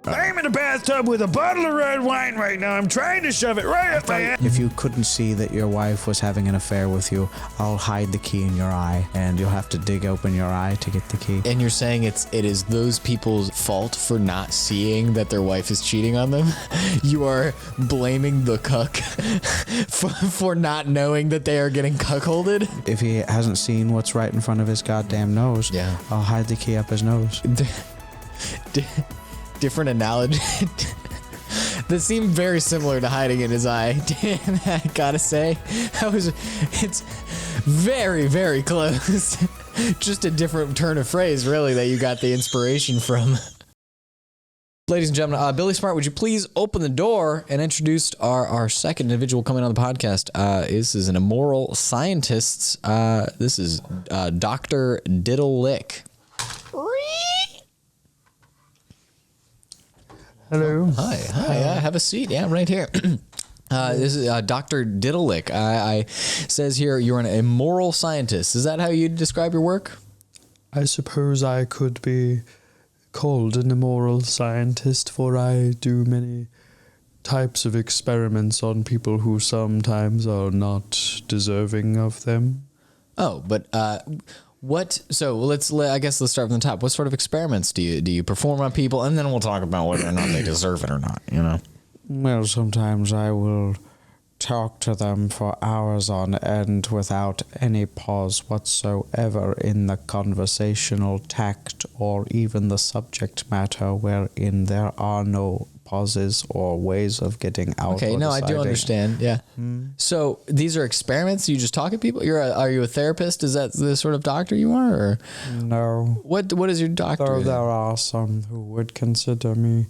I'm in a bathtub with a bottle of red wine right now. I'm trying to shove it right up my ass. If you couldn't see that your wife was having an affair with you, I'll hide the key in your eye, and you'll have to dig open your eye to get the key. And you're saying it is those people's fault for not seeing that their wife is cheating on them? You are blaming the cuck for not knowing that they are getting cuckolded? If he hasn't seen what's right in front of his goddamn nose, yeah, I'll hide the key up his nose. Different analogy. That seemed very similar to hiding in his eye. Damn, I gotta say, it's very, very close. Just a different turn of phrase, really, that you got the inspiration from. Ladies and gentlemen, Billy Smart, would you please open the door and introduce our second individual coming on the podcast? This is an immoral scientist. This is Doctor Dittlelick. Hello. Hi. Have a seat. Yeah, right here. This is Doctor Dittlelick. I says here you're an immoral scientist. Is that how you describe your work? I suppose I could be called an immoral scientist, for I do many types of experiments on people who sometimes are not deserving of them. Oh, but what? So I guess let's start from the top. What sort of experiments do you perform on people, and then we'll talk about whether or not they deserve it or not. You know. Well, sometimes I will talk to them for hours on end without any pause whatsoever in the conversational tact or even the subject matter, wherein there are no pauses or ways of getting out. Okay, no, deciding. I do understand. Yeah. So these are experiments. You just talk at people. Are you a therapist? Is that the sort of doctor you are? Or? No. What is your doctor? Though there are some who would consider me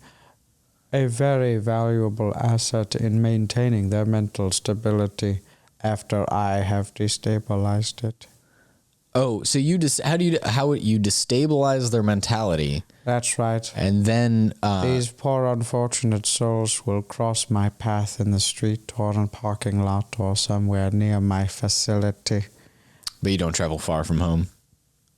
a very valuable asset in maintaining their mental stability after I have destabilized it. Oh, so how would you destabilize their mentality? That's right. And then these poor unfortunate souls will cross my path in the street or in a parking lot or somewhere near my facility. But you don't travel far from home.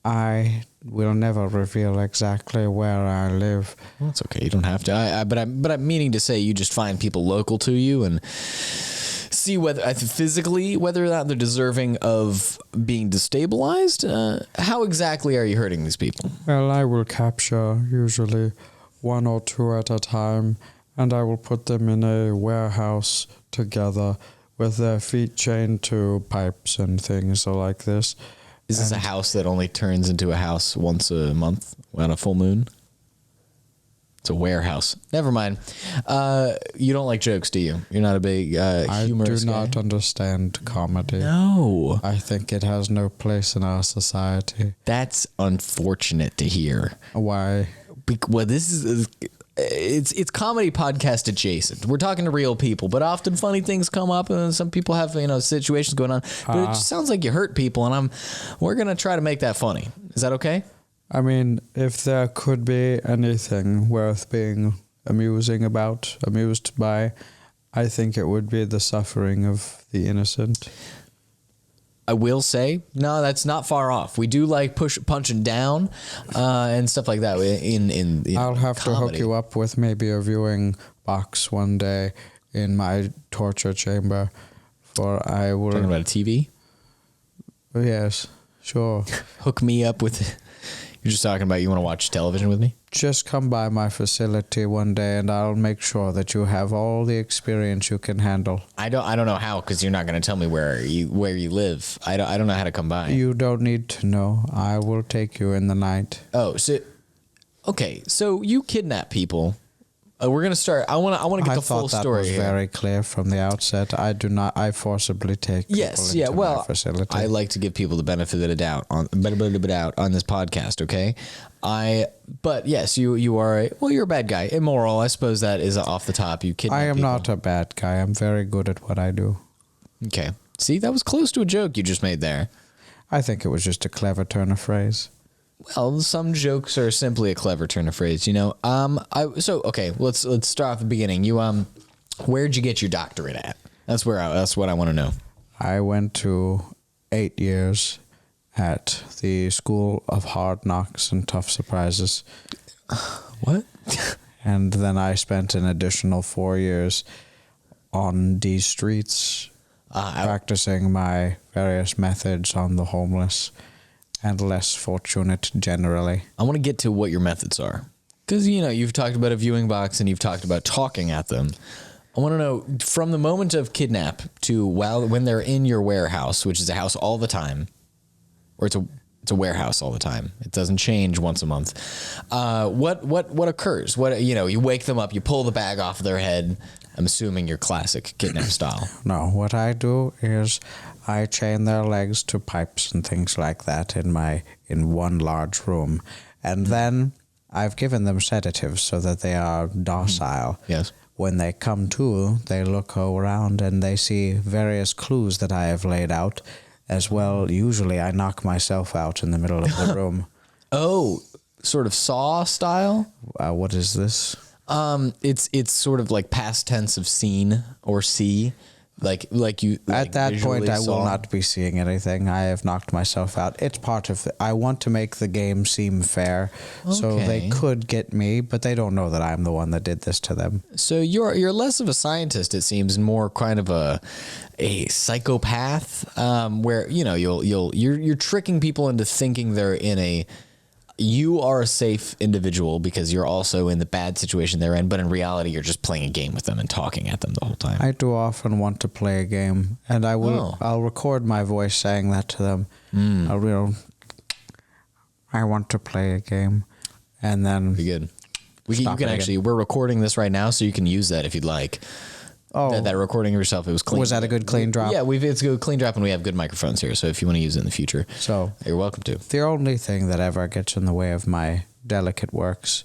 I will never reveal exactly where I live. Well, that's okay. You don't have to. But I'm meaning to say you just find people local to you and see whether physically whether or not they're deserving of being destabilized. How exactly are you hurting these people? Well, I will capture usually one or two at a time, and I will put them in a warehouse together with their feet chained to pipes and things like this. Is this a house that only turns into a house once a month on a full moon? It's a warehouse. Never mind. You don't like jokes, do you? You're not a big humorous guy? I do not understand comedy. No. I think it has no place in our society. That's unfortunate to hear. Why? Well, this is... It's comedy podcast adjacent. We're talking to real people, but often funny things come up, and some people have situations going on. But it just sounds like you hurt people, and we're gonna try to make that funny. Is that okay? I mean, if there could be anything worth being amused by, I think it would be the suffering of the innocent. I will say, no, that's not far off. We do like punching down and stuff like that in I'll have comedy. to hook you up with maybe a viewing box one day in my torture chamber, for I will... Talking about a TV? Yes, sure. Hook me up with... You're just talking about you want to watch television with me? Just come by my facility one day and I'll make sure that you have all the experience you can handle. I don't know how, because you're not going to tell me where you live. I don't know how to come by. You don't need to know. I will take you in the night. Oh, so okay. So you kidnap people. We're gonna start. I want to get the full story. I thought that was very clear from the outset. I do not. I forcibly take people into my facility. I like to give people the benefit of the doubt on this podcast. Okay, But yes, you are you're a bad guy, immoral. I suppose that is off the top. You kidnap I am people. not a bad guy. I'm very good at what I do. Okay. See, that was close to a joke you just made there. I think it was just a clever turn of phrase. Well, some jokes are simply a clever turn of phrase, okay, let's start off the beginning. You where'd you get your doctorate at? That's what I want to know. I went to 8 years at the School of Hard Knocks and Tough Surprises. What? And then I spent an additional 4 years on these streets practicing my various methods on the homeless and less fortunate generally. I want to get to what your methods are. Because, you've talked about a viewing box and you've talked about talking at them. I want to know, from the moment of kidnap to when they're in your warehouse, which is a house all the time, or it's a warehouse all the time. It doesn't change once a month. What occurs? You wake them up, you pull the bag off their head. I'm assuming your classic kidnap style. No, what I do is I chain their legs to pipes and things like that in one large room. And then I've given them sedatives so that they are docile. Yes. When they come to, they look around and they see various clues that I have laid out. As well, usually I knock myself out in the middle of the room. Oh, sort of Saw style? What is this? It's sort of like past tense of seen or see. Like you At that point, I saw. will not be seeing anything. I have knocked myself out. It's part of I want to make the game seem fair. So they could get me, but they don't know that I'm the one that did this to them. So you're less of a scientist, it seems, and more kind of a psychopath, where you're tricking people into thinking they're in you are a safe individual because you're also in the bad situation they're in, but in reality, you're just playing a game with them and talking at them the whole time. I do often want to play a game, and I'll record my voice saying that to them. I want to play a game, and then Pretty good. You can actually, we're recording this right now, so you can use that if you'd like. Oh, That recording of yourself, it was clean. Was that a good clean drop? Yeah, it's a good clean drop, and we have good microphones here. So if you want to use it in the future, you're welcome to. The only thing that ever gets in the way of my delicate works,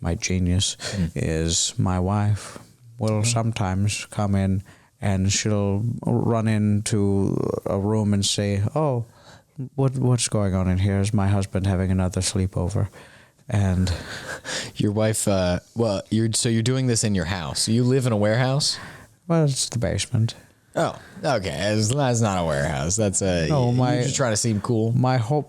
my genius, is my wife will sometimes come in and she'll run into a room and say, "Oh, what's going on in here? Is my husband having another sleepover?" And your wife, you're doing this in your house. You live in a warehouse? Well, it's the basement. Oh, okay. That's not a warehouse. That's you're just trying to seem cool. My whole...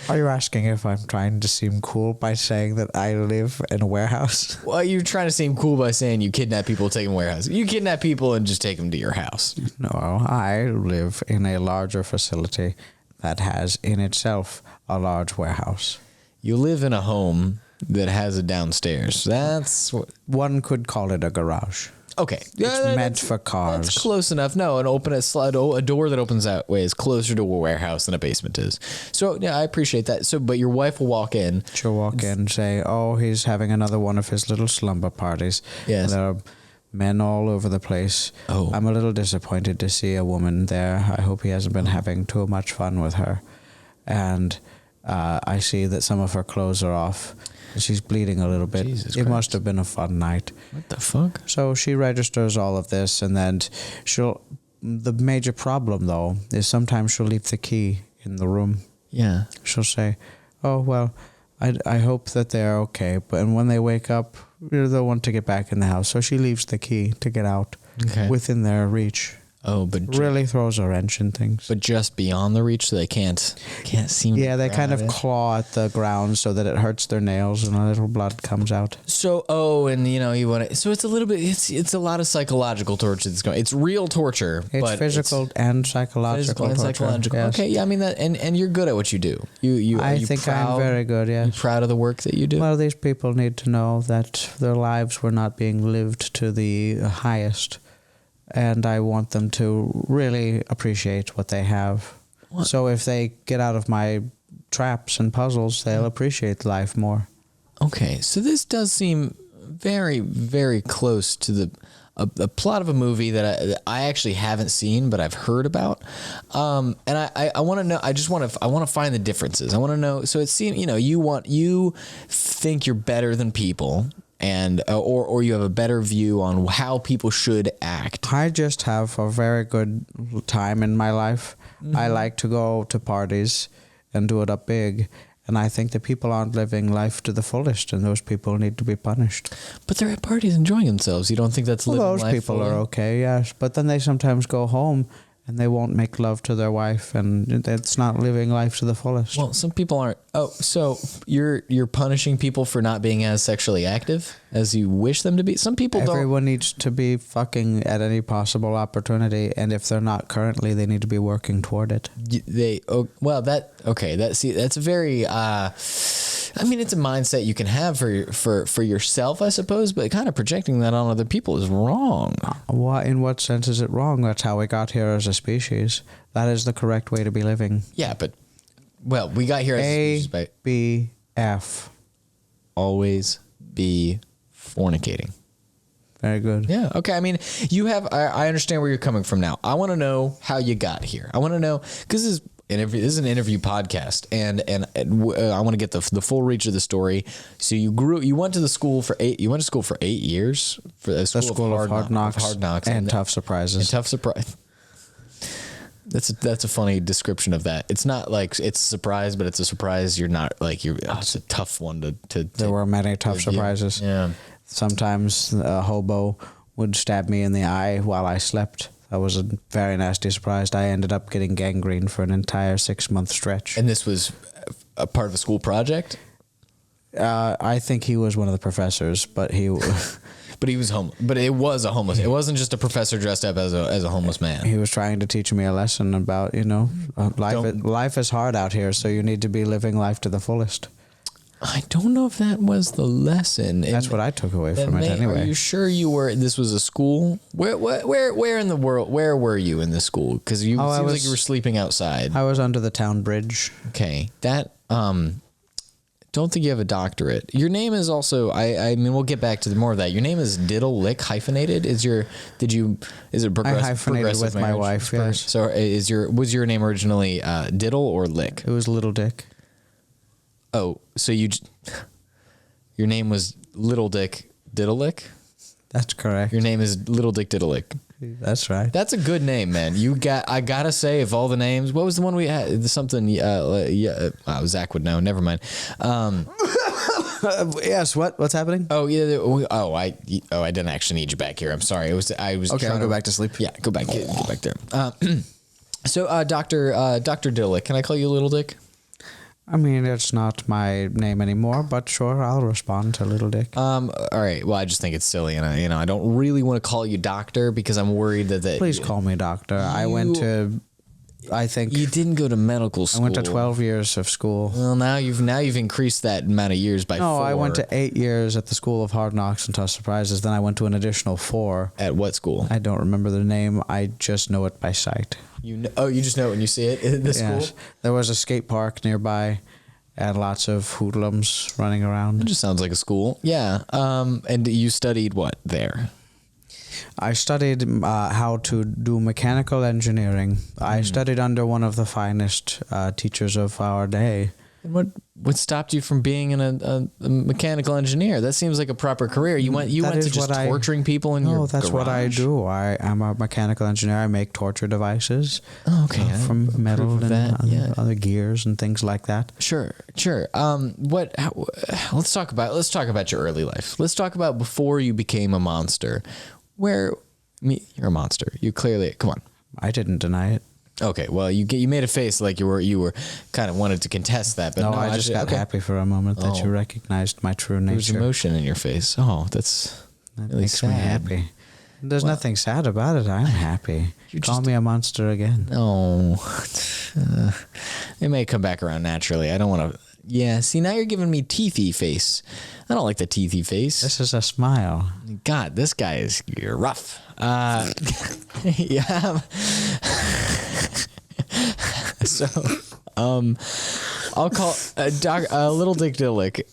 Are you asking if I'm trying to seem cool by saying that I live in a warehouse? Well, you're trying to seem cool by saying you kidnap people, take them to warehouse. You kidnap people and just take them to your house. No, I live in a larger facility that has in itself a large warehouse. You live in a home that has a downstairs. That's what... One could call it a garage. Okay. It's meant for cars. That's close enough. No, a door that opens that way is closer to a warehouse than a basement is. So, yeah, I appreciate that. So, but your wife will walk in. She'll walk in and say, "Oh, he's having another one of his little slumber parties." Yes. There are men all over the place. Oh. I'm a little disappointed to see a woman there. I hope he hasn't been having too much fun with her. And I see that some of her clothes are off. She's bleeding a little bit. Jesus It Christ. must have been a fun night. What the fuck? So she registers all of this, and then the major problem, though, is sometimes she'll leave the key in the room. Yeah. She'll say, "Oh, well, I hope that they're okay." But when they wake up, they'll want to get back in the house. So she leaves the key to get out within their reach. Oh, but Really throws a wrench in things. but just beyond the reach, so they can't seem. Yeah, to they kind grab of it. claw at the ground so that it hurts their nails and a little blood comes out. So, and you want to. So it's a little bit. It's a lot of psychological torture that's going. It's real torture. It's but physical and psychological. physical and torture, psychological. yes. Okay, yeah, I mean that, and you're good at what you do. You. I are you think proud, I'm very good, you yes. proud of the work that you do. Well, these people need to know that their lives were not being lived to the highest. And I want them to really appreciate what they have. What? So if they get out of my traps and puzzles, they'll appreciate life more. Okay, so this does seem very, very close to the plot of a movie that I actually haven't seen, but I've heard about. And I want to know. I want to find the differences. I want to know. So it seems you think you're better than people. And or you have a better view on how people should act. I just have a very good time in my life. Mm-hmm. I like to go to parties and do it up big. And I think that people aren't living life to the fullest, and those people need to be punished. But they're at parties enjoying themselves. You don't think that's living Those life people fully? are okay, yes. But then they sometimes go home and they won't make love to their wife, and that's not living life to the fullest. Well, some people aren't. Oh, so you're punishing people for not being as sexually active as you wish them to be? Some people don't. Everyone needs to be fucking at any possible opportunity, and if they're not currently, they need to be working toward it. That's a very it's a mindset you can have for yourself, I suppose, but kind of projecting that on other people is wrong. In what sense is it wrong? That's how we got here as a species. That is the correct way to be living. Yeah, but we got here as a species by ABF. always be fornicating. Very good. Yeah. Okay. I mean, I understand where you're coming from now. I want to know how you got here. I want to know, because this is an interview podcast, and I want to get the full reach of the story. So you went to school for 8 years for the school of hard knocks and tough surprises. And tough surprise. That's a funny description of that. It's not like it's a surprise, but it's a surprise. You're not like it's a tough one to There were many tough surprises. Yeah. Sometimes a hobo would stab me in the eye while I slept. That was a very nasty surprise. I ended up getting gangrene for an entire 6-month stretch. And this was a part of a school project? I think he was one of the professors, but he... But he was But it was a homeless. It wasn't just a professor dressed up as a homeless man. He was trying to teach me a lesson about, life is hard out here, so you need to be living life to the fullest. I don't know if that was the lesson. That's what I took away from it anyway. Are you sure this was a school? Where in the world, where were you in the school? Because it seems like you were sleeping outside. I was under the town bridge. Okay. That, don't think you have a doctorate. Your name is also, I mean, we'll get back to more of that. Your name is Dittlelick, hyphenated. Is it progressive? I hyphenated with my wife, yes. So was your name originally Diddle or Lick? It was Little Dick. Oh, so your name was Little Dick Dittlelick? That's correct. Your name is Little Dick Dittlelick. That's right. That's a good name, man. I gotta say, of all the names, what was the one we had? Something, Zach would know. Never mind. Yes. What's happening? Oh yeah. I didn't actually need you back here. I'm sorry. I was okay. I'll go back to sleep. Yeah, go back there. So, Doctor Dittlelick, can I call you Little Dick? I mean, it's not my name anymore, but sure, I'll respond to Little Dick. All right. Well, I just think it's silly, and I don't really want to call you Doctor because I'm worried that. Please call me Doctor. I think you didn't go to medical school. I went to 12 years of school. Well, now you've increased that amount of years by 4. No, I went to 8 years at the School of Hard Knocks and Tough Surprises. Then I went to an additional 4. At what school? I don't remember the name. I just know it by sight. You just know it when you see it in the school? There was a skate park nearby and lots of hoodlums running around. It just sounds like a school. Yeah. And you studied what there? I studied how to do mechanical engineering. I studied under one of the finest teachers of our day. And what stopped you from being a mechanical engineer? That seems like a proper career. You went to just torturing people in your garage? No, that's what I do. I'm a mechanical engineer. I make torture devices from metal and other gears and things like that. Sure. Let's talk about your early life. Let's talk about before you became a monster. You're a monster. You clearly, come on. I didn't deny it. Okay, well, you made a face like you were kind of wanted to contest that, but no, I just got happy for a moment that you recognized my true nature. There's emotion in your face. Oh, that really makes me happy. There's nothing sad about it. I'm happy. Call me a monster again. No, it may come back around naturally. I don't want to. Yeah, see, now you're giving me teethy face. I don't like the teethy face. This is a smile. God, this guy you're rough. Yeah. So, I'll call Little Dick Dittlelick.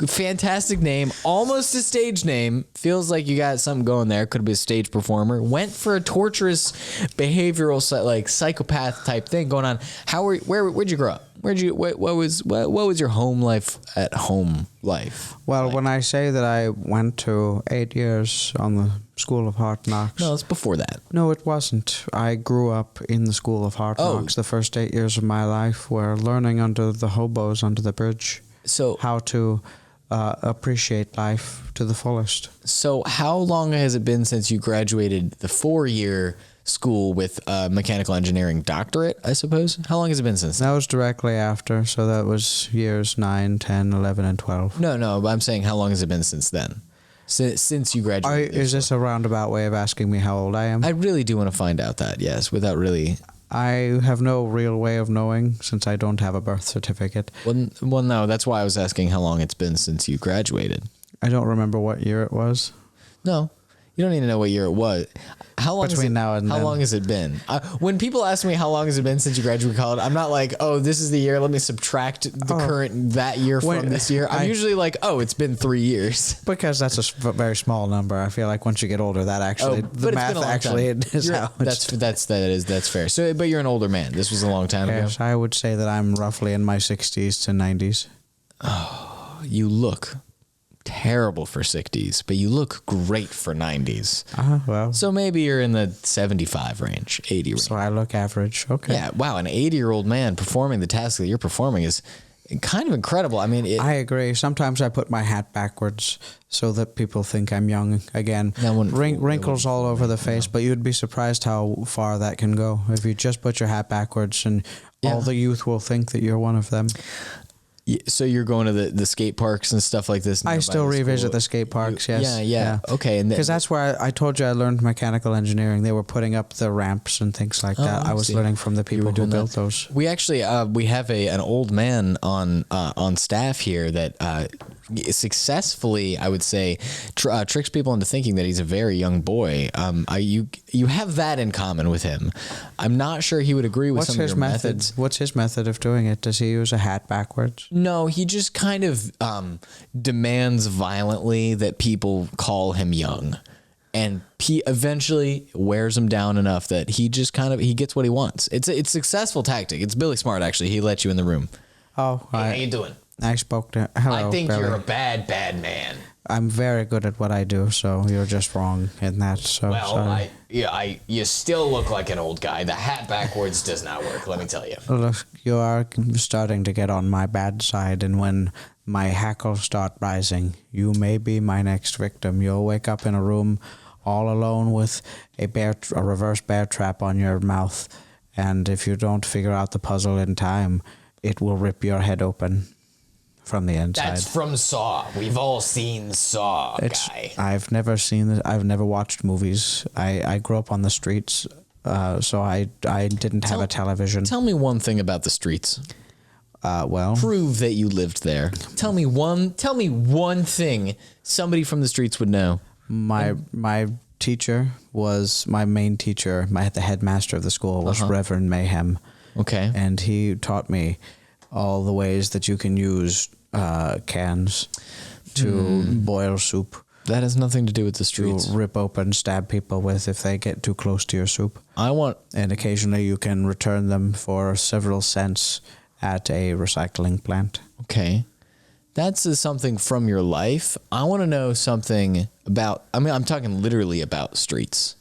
Fantastic name, almost a stage name. Feels like you got something going there. Could be a stage performer. Went for a torturous behavioral psychopath type thing going on. Where'd you grow up? What was your home life at home life? Well, when I say that I went to 8 years on the School of Hard Knocks. No, it's before that. No, it wasn't. I grew up in the School of Hard Knocks. The first 8 years of my life were learning under the hobos under the bridge. So how to appreciate life to the fullest. So how long has it been since you graduated the 4-year school with a mechanical engineering doctorate, I suppose. How long has it been since? That was directly after, so that was years 9, 10, 11, and 12. No, but I'm saying how long has it been since then? Since you graduated. Is this a roundabout way of asking me how old I am? I really do want to find out that, yes, without really... I have no real way of knowing since I don't have a birth certificate. Well, no, that's why I was asking how long it's been since you graduated. I don't remember what year it was. No, you don't need to know what year it was. How long Between now and how then. long has it been? When people ask me how long has it been since you graduated college, I'm not like, oh, this is the year. Let me subtract the current that year from this year. I'm usually like, oh, it's been 3 years. Because that's a very small number. I feel like once you get older, that actually the math actually is how it's. That's fair. So, but you're an older man. This was a long time Yes, ago. I would say that I'm roughly in my 60s to 90s. You look terrible for 60s, but you look great for 90s. Well, So maybe you're in the 75 range, 80 range. so I look average. Okay. Yeah, wow, an 80-year-old man performing the task that you're performing is kind of incredible. I mean, I agree. Sometimes I put my hat backwards so that people think I'm young again. That wouldn't fool- that Wrinkles all over the face, but you'd be surprised how far that can go if you just put your hat backwards, and all the youth will think that you're one of them. so you're going to the skate parks and stuff like this? I still revisit the skate parks, yes. Yeah. Okay. And Because that's where I told you I learned mechanical engineering. They were putting up the ramps and things like that. I I was see. learning from the people who doing built that. those. We actually we have an old man on staff here that successfully, I would say, tricks people into thinking that he's a very young boy. You have that in common with him. I'm not sure he would agree with What's some of his your method? methods. What's his method of doing it? Does he use a hat backwards? No, he just kind of demands violently that people call him young. And he eventually wears him down enough that he just he gets what he wants. It's a successful tactic. It's Billy Smart, actually. He let you in the room. Oh, Hey, how you doing? I spoke to. Hello, I think Billy. you're a bad man. I'm very good at what I do, so you're just wrong in that. So Well, sorry. you still look like an old guy. The hat backwards does not work, let me tell you. Look, you are starting to get on my bad side, and when my hackles start rising, you may be my next victim. You'll wake up in a room all alone with a reverse bear trap on your mouth, and if you don't figure out the puzzle in time, it will rip your head open from the inside. That's from Saw. We've all seen Saw, guy. I've never seen it. I've never watched movies. I grew up on the streets, so I didn't have a television. Tell me one thing about the streets. Well, Prove that you lived there. Tell me one thing somebody from the streets would know. my teacher was my main teacher. The headmaster of the school was Reverend Mayhem. Okay. And he taught me all the ways that you can use cans to boil soup, That has nothing to do with the to streets. rip open, stab people with if they get too close to your soup. And Occasionally you can return them for several cents at a recycling plant. okay. That's something from your life. I want to know something about, I'm talking literally about streets.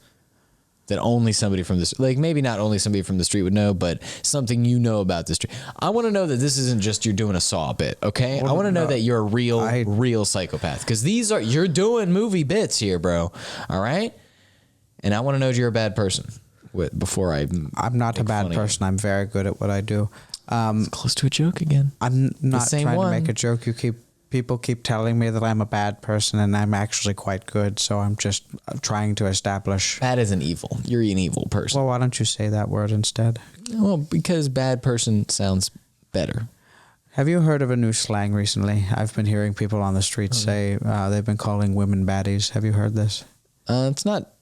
That only somebody from the, like maybe not only somebody from the street would know, but something you know about the street. I want to know that this isn't just you're doing a Saw bit, okay? I want to know that you're a real psychopath. Because you're doing movie bits here, bro. All right? And I want to know that you're a bad person before I'm not a bad person. I'm very good at what I do. Close to a joke again. I'm not same trying one. to make a joke. People keep telling me that I'm a bad person, and I'm actually quite good. So I'm just trying to establish. Bad isn't evil. You're an evil person. Well, why don't you say that word instead? Well, because bad person sounds better. Have you heard of a new slang recently? I've been hearing people on the streets say they've been calling women baddies. Have you heard this?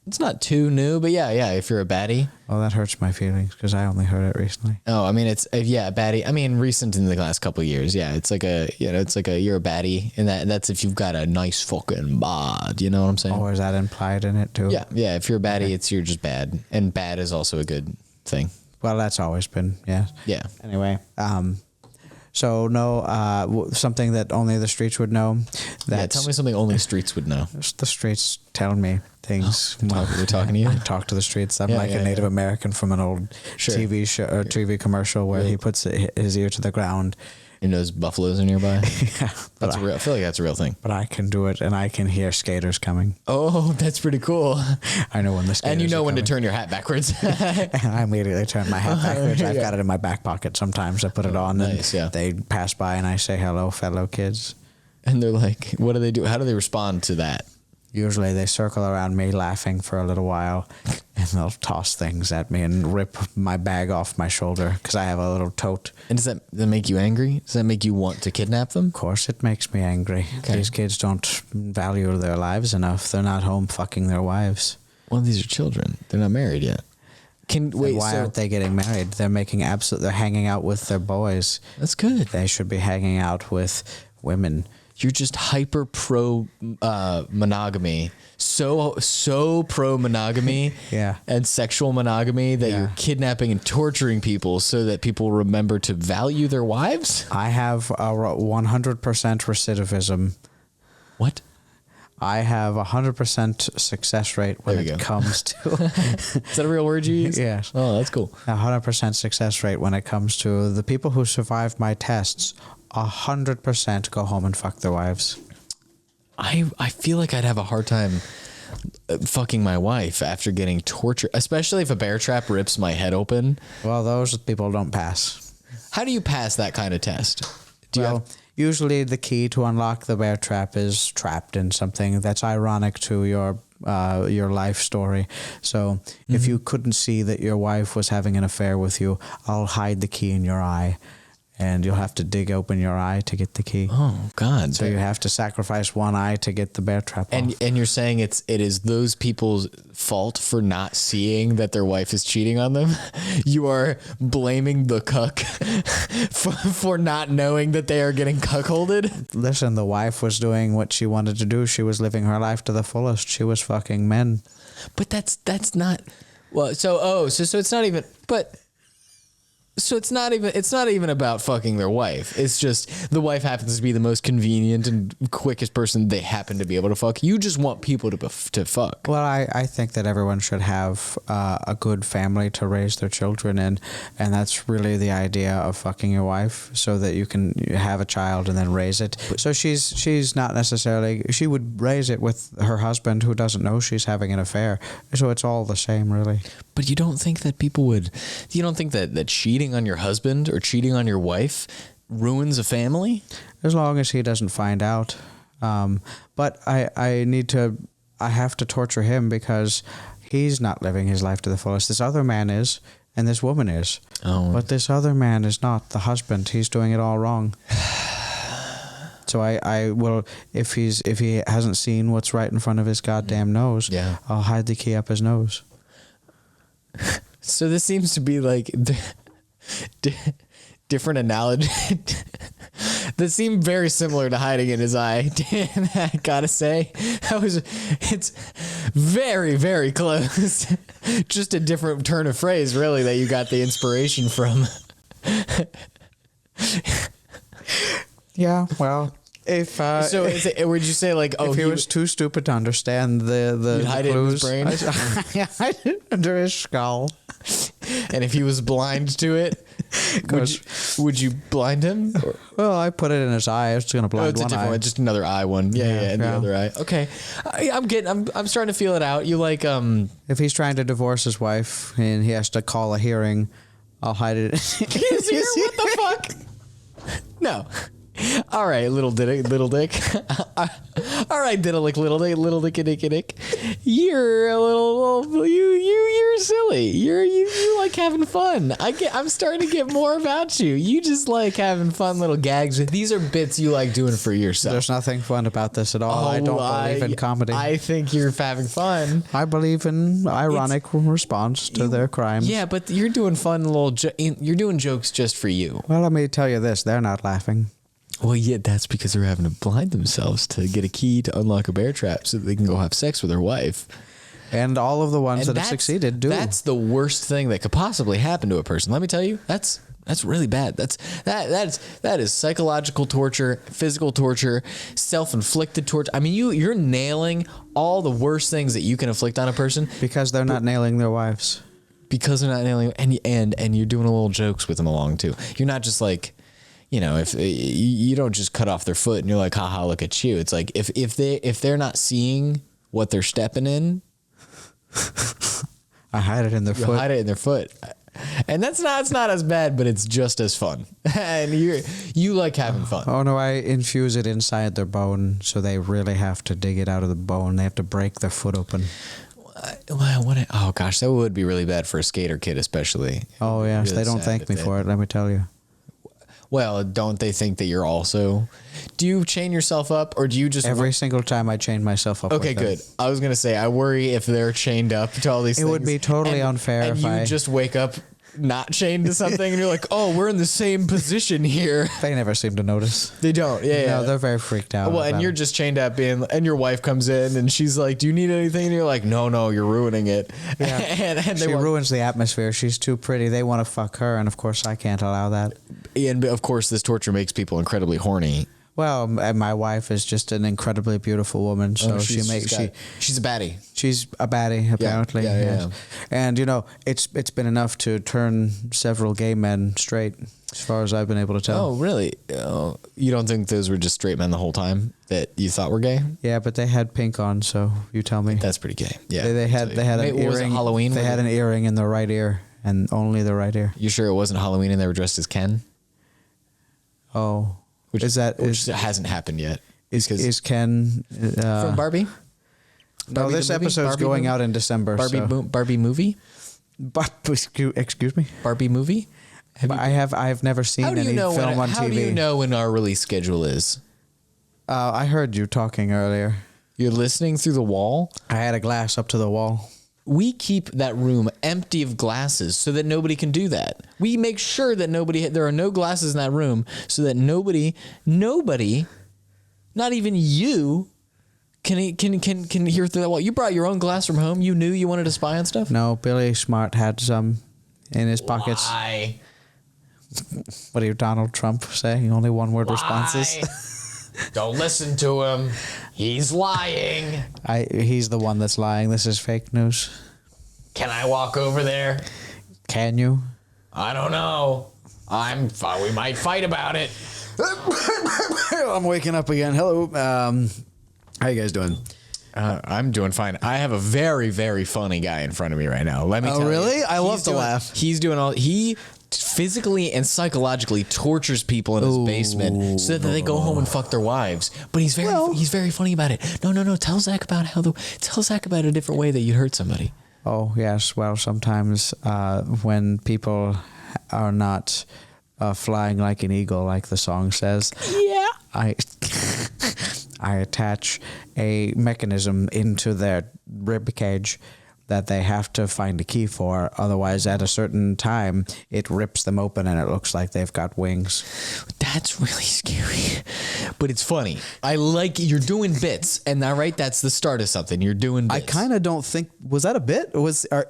It's not too new, but yeah. If you're a baddie. Oh, that hurts my feelings because I only heard it recently. Oh, I mean, it's baddie. I mean, recent in the last couple of years. Yeah, it's like you're a baddie, and that's if you've got a nice fucking bod. You know what I'm saying? Oh, is that implied in it too? Yeah. If you're a baddie, you're just bad, and bad is also a good thing. Well, that's always been, yeah. Yeah. Anyway, so no, something that only the streets would know. Tell me something only streets would know. The streets tell me things. We're talking to you. I talk to the streets. I'm Yeah, like a Native American from an old Sure. TV show or TV commercial where he puts his ear to the ground You know, those buffaloes are nearby. Yeah, That's real. I feel like that's a real thing. but I can do it, and I can hear skaters coming. Oh, that's pretty cool. I know when the skaters And you know are when to coming. turn your hat backwards. And I immediately turn my hat backwards. I've got it in my back pocket sometimes. I put it on, nice, and yeah. they pass by, and I say, hello, fellow kids. And they're like, what do they do? How do they respond to that? Usually they circle around me laughing for a little while, and they'll toss things at me and rip my bag off my shoulder because I have a little tote. And does that make you angry? Does that make you want to kidnap them? Of course, it makes me angry. Okay. These kids don't value their lives enough. They're not home fucking their wives. Well, these are children. They're not married yet. Wait, why aren't they getting married? They're making they're hanging out with their boys. That's good. They should be hanging out with women. You're just hyper pro monogamy. So pro monogamy Yeah. and sexual monogamy that Yeah. you're kidnapping and torturing people so that people remember to value their wives? I have a 100% recidivism. What? I have 100% success rate when There you it go. comes to Is that a real word you use? Yes. Oh, that's cool. 100% success rate when it comes to the people who survive my tests. 100% go home and fuck their wives. I feel like I'd have a hard time fucking my wife after getting tortured, especially if a bear trap rips my head open. Well, those people don't pass. How do you pass that kind of test? Do you have, Usually the key to unlock the bear trap is trapped in something that's ironic to your life story. So if you couldn't see that your wife was having an affair with you, I'll hide the key in your eye, and you'll have to dig open your eye to get the key. oh God. So you have to sacrifice one eye to get the bear trap off. And you're saying it is those people's fault for not seeing that their wife is cheating on them? You are blaming the cuck for not knowing that they are getting cuckolded? Listen, the wife was doing what she wanted to do. She was living her life to the fullest. She was fucking men. But that's not well. So it's not even. But so it's not even about fucking their wife. It's just the wife happens to be the most convenient and quickest person they happen to be able to fuck. You just want people to fuck. Well, I think that everyone should have a good family to raise their children in, and that's really the idea of fucking your wife, so that you can have a child and then raise it. So she's not necessarily, she would raise it with her husband who doesn't know she's having an affair. So it's all the same, really. But you don't think that people would? You don't think that cheating on your husband or cheating on your wife ruins a family? As long as he doesn't find out. But I have to torture him because he's not living his life to the fullest. This other man is, and this woman is. Oh. But this other man is not the husband. He's doing it all wrong. So I will, if he hasn't seen what's right in front of his goddamn nose, Yeah. I'll hide the key up his nose. So this seems to be like different analogy that seem very similar to hiding in his eye. Damn, I gotta say, it's very, very close. Just a different turn of phrase, really, that you got the inspiration from. Yeah, well, if So would you say like, if he was too stupid to understand the You'd hide it in his clues, brain? I hide it under his skull. and if he was blind to it, would you blind him? Or, Well, I put it in his eye. It's gonna blind it's a one different eye. one, just another eye one. Yeah, and the yeah. other eye. Okay, I'm starting to feel it out. You like If he's trying to divorce his wife and he has to call a hearing, I'll hide it. What the fuck? No. All right, little dick. All right, Dittlelick, little dick. You're a little you're silly. You like having fun. I'm starting to get more about you. You just like having fun little gags. These are bits you like doing for yourself. There's nothing fun about this at all. I don't believe in comedy. I think you're having fun. I believe in ironic response to their crimes. Yeah, but you're doing fun little. You're doing jokes just for you. Well, let me tell you this: they're not laughing. Well, yeah, that's because they're having to blind themselves to get a key to unlock a bear trap so that they can go have sex with their wife. And all of the ones that have succeeded do. That's the worst thing that could possibly happen to a person. Let me tell you, that's really bad. That is psychological torture, physical torture, self-inflicted torture. I mean, you're nailing all the worst things that you can inflict on a person Because they're not nailing their wives. because they're not nailing, and you're doing a little jokes with them along too. You're not just like, you know, if you don't just cut off their foot and you're like, haha, look at you. It's like if they're not seeing what they're stepping in, I hide it in their foot. hide it in their foot. And it's not as bad, but it's just as fun. And you like having fun. Oh no, I infuse it inside their bone, so they really have to dig it out of the bone. They have to break their foot open. Oh gosh, that would be really bad for a skater kid, especially. Oh yes, Really they don't sad thank if me they- for it. Let me tell you. Well, don't they think that you're also? Do you chain yourself up, or do you just Every single time I chain myself up. Okay, with them. good. I was gonna say I worry if they're chained up to all these It things. would be totally unfair and if you I- just wake up not chained to something, and you're like, oh, we're in the same position here. They never seem to notice. They don't. Yeah. No, they're very freaked out. Well, and about you're it. just chained up and your wife comes in and she's like, do you need anything? And you're like, no, you're ruining it. Yeah. and they She ruins the atmosphere. She's too pretty. They want to fuck her, and of course I can't allow that. and of course, this torture makes people incredibly horny. Well, and my wife is just an incredibly beautiful woman, so she's she's a baddie. she's a baddie apparently. Yeah. Yes. And you know, it's been enough to turn several gay men straight, as far as I've been able to tell. Oh, really? Oh, you don't think those were just straight men the whole time that you thought were gay? Yeah, but they had pink on, so you tell me. That's pretty gay. Yeah. They had an Wait, was it earring. Halloween? They had an earring in the right ear, and only the right ear. You sure it wasn't Halloween and they were dressed as Ken? Oh, Which is hasn't happened yet? is Ken From Barbie? No, Barbie this the movie? episode's Barbie going movie? out in December. Barbie movie? Excuse me. Barbie movie? I have never seen How do any you know film on TV. How do you know when our release schedule is? I heard you talking earlier. You're listening through the wall? I had a glass up to the wall. We keep that room empty of glasses so that nobody can do that. We make sure that there are no glasses in that room so that nobody, not even you, can hear through that wall. You brought your own glass from home. You knew you wanted to spy on stuff? No, Billy Smart had some in his pockets. Why? What do you, Donald Trump, say? Only one-word responses. Don't listen to him. He's lying. He's the one that's lying. This is fake news. Can I walk over there? Can you? I don't know. We might fight about it. I'm waking up again. Hello. How you guys doing? I'm doing fine. I have a very, very funny guy in front of me right now. Let me tell you. Oh, really? I love to laugh. He physically and psychologically tortures people in his basement so that they go home and fuck their wives. But he's very funny about it. No. Tell Zach about a different way that you hurt somebody. Oh, yes. Well, sometimes when people are not flying like an eagle, like the song says, Yeah. I attach a mechanism into their rib cage that they have to find a key for. Otherwise, at a certain time, it rips them open and it looks like they've got wings. That's really scary, but it's funny. I like you're doing bits, and that's the start of something. You're doing bits. I kind of don't think, was that a bit?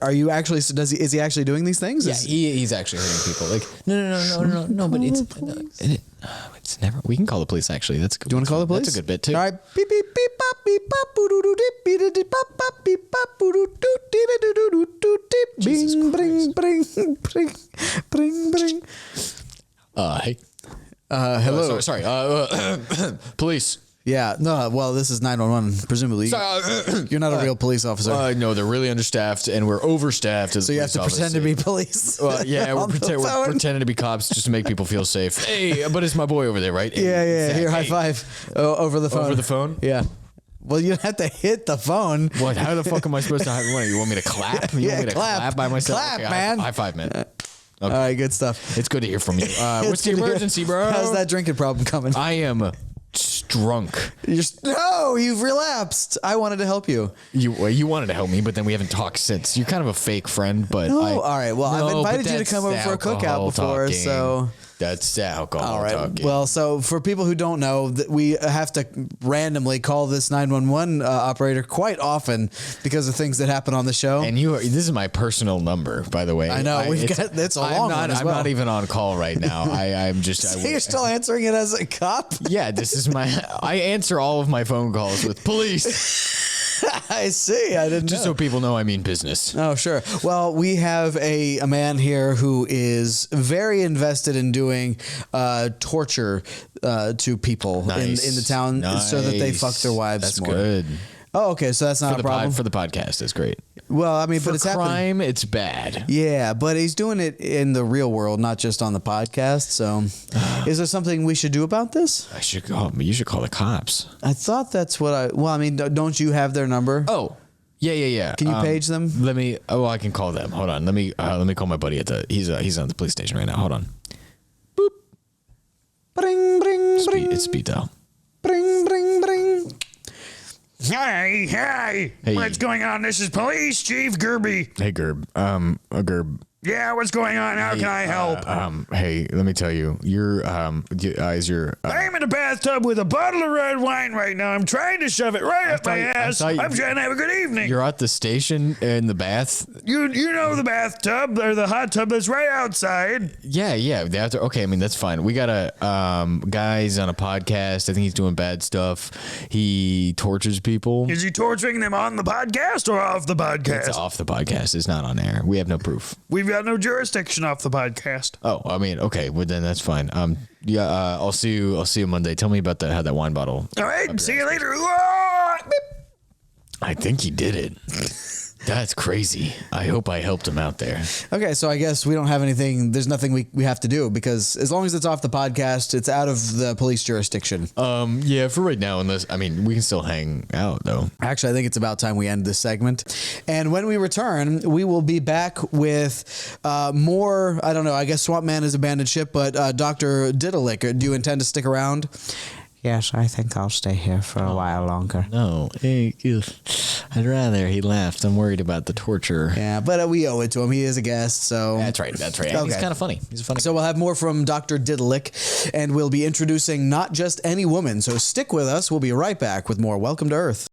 Are you actually, is he actually doing these things? Yeah, he's actually hurting people. Like no, but it's never. We can call the police. Actually, that's good. Do you want to call the police? That's a good bit too. All right. Beep beep beep bop beep bop boo doo doo dip beep dip bop bop beep bop boo doo doo dip doo doo doo doo dip Jesus bing bring bring. Hey. Hello. Sorry. Police. Yeah. No. Well, this is 911. Presumably, you're not a real police officer. No, they're really understaffed, and we're overstaffed. As so you have to pretend to be police. Yeah, we're pretending to be cops just to make people feel safe. Hey, but it's my boy over there, right? Yeah. Zach, Here, high hey. five. Over the phone. Over the phone? Yeah. Well, you have to hit the phone. What? How the fuck am I supposed to? What, you want me to clap? You want me to clap by myself? Clap, Okay, man. High five, man. Okay. All right, good stuff. It's good to hear from you. What's the It's good to hear. emergency, bro? How's that drinking problem coming? I am drunk. No, you've relapsed. I wanted to help you. You wanted to help me, but then we haven't talked since. You're kind of a fake friend, but No, all right. Well, I've invited you to that's come over for a cookout alcohol before, talking. so. That's alcohol All right. talking. Well, so for people who don't know, that we have to randomly call this 911 operator quite often because of things that happen on the show. And this is my personal number, by the way. I know, it's a long one as I'm well. not even on call right now. I'm just. So you're still answering it as a cop? Yeah, this is I answer all of my phone calls with police. I see. I didn't Just know. so people know I mean business. Oh, sure. Well, we have a man here who is very invested in doing torture to people in the town so that they fuck their wives That's more. good. Oh, okay. So that's not a problem? For the podcast, that's great. Well, I mean, For but it's happening. crime, it's bad. Yeah, but he's doing it in the real world, not just on the podcast. So is there something we should do about this? You should call the cops. I thought that's what well, I mean, don't you have their number? Oh, yeah. Can you page them? Let me. Oh, I can call them. Hold on. Let me call my buddy at the. He's on the police station right now. Hold on. Boop. Bring, bring, bring. It's speed dial. Bring, bring, bring. Hey, Hey. what's going on? This is Police Chief Gerby. Hey, Gerb. Gerb. Yeah, what's going on? How can I help? Hey, let me tell you. You're is your. I'm in a bathtub with a bottle of red wine right now. I'm trying to shove it right up my ass. thought I'm trying to have a good evening. You're at the station in the bath. You know the bathtub or the hot tub that's right outside. Yeah. Okay, I mean that's fine. We got a guy's on a podcast. I think he's doing bad stuff. He tortures people. Is he torturing them on the podcast or off the podcast? It's off the podcast. It's not on air. We have no proof. We've got no jurisdiction off the podcast. Oh, I mean, okay, well then that's fine. Yeah, I'll see you Monday. Tell me about how that wine bottle. All right, see you later. Ah, beep. I think he did it. That's crazy. I hope I helped him out there. Okay, so I guess we don't have anything. There's nothing we have to do because as long as it's off the podcast, it's out of the police jurisdiction. Yeah, for right now, unless we can still hang out though. Actually, I think it's about time we end this segment. And when we return, we will be back with more. I don't know. I guess Swamp Man is abandoned ship, but Doctor Dittlelick, do you intend to stick around? Yes, I think I'll stay here for a while longer. No, I'd rather he left. I'm worried about the torture. Yeah, but we owe it to him. He is a guest, so That's right. Okay. He's kind of funny. He's a funny. So we'll have more from Dr. Dittlelick, and we'll be introducing not just any woman. So stick with us. We'll be right back with more Welcome to Earth.